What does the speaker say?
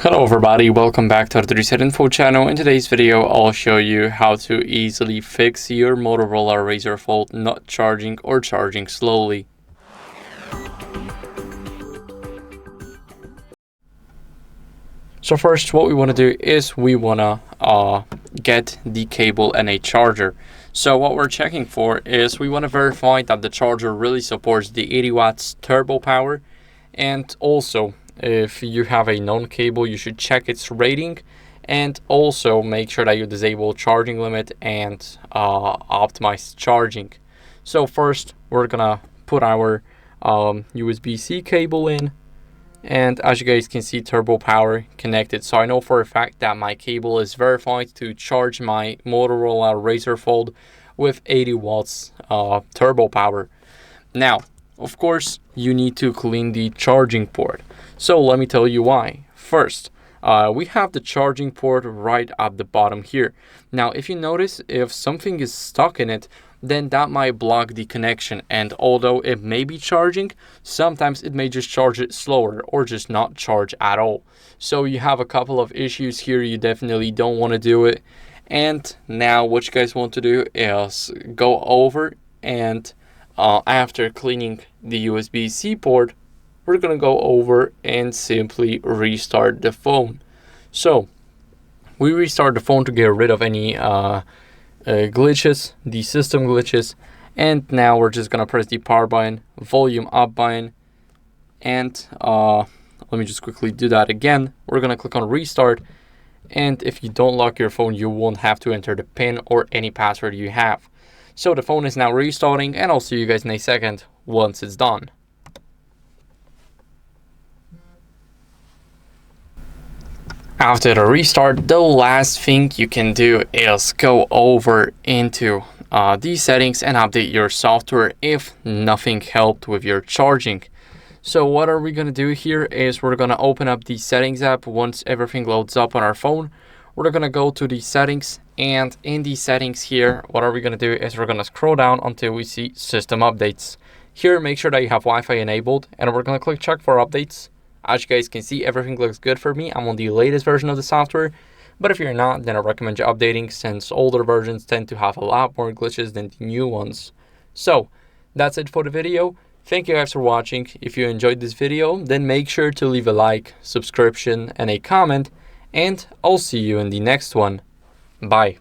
Hello everybody, welcome back to the HardReset.Info channel. In today's video, I'll show you how to easily fix your Motorola Razr Fold not charging or charging slowly. So first, what we want to do is we want to get the cable and a charger. So what we're checking for is we want to verify that the charger really supports the 80 watts turbo power, and also if you have a known cable, you should check its rating, and also make sure that you disable charging limit and optimize charging. So first, we're gonna put our USB-C cable in, and as you guys can see, turbo power connected. So I know for a fact that my cable is verified to charge my Motorola Razr Fold with 80 watts turbo power. Now, of course, you need to clean the charging port. So let me tell you why. First, we have the charging port right at the bottom here. Now, if you notice, if something is stuck in it, then that might block the connection. And although it may be charging, sometimes it may just charge it slower or just not charge at all. So you have a couple of issues here. You definitely don't want to do it. And now what you guys want to do is go over and after cleaning the USB-C port, we're going to go over and simply restart the phone. So we restart the phone to get rid of any glitches, the system glitches, and now we're just going to press the power button, volume up button, and let me just quickly do that again. We're going to click on restart, and if you don't lock your phone, you won't have to enter the PIN or any password you have. So the phone is now restarting, and I'll see you guys in a second once it's done. After the restart, the last thing you can do is go over into these settings and update your software if nothing helped with your charging. So what are we going to do here is we're going to open up the settings app. Once everything loads up on our phone, we're going to go to the settings, and in the settings here, what are we going to do is we're going to scroll down until we see system updates. Here, make sure that you have Wi-Fi enabled, and we're going to click check for updates. As you guys can see, everything looks good for me. I'm on the latest version of the software, but if you're not, then I recommend you updating, since older versions tend to have a lot more glitches than the new ones. So that's it for the video. Thank you guys for watching. If you enjoyed this video, then make sure to leave a like, subscription, and a comment, and I'll see you in the next one. Bye.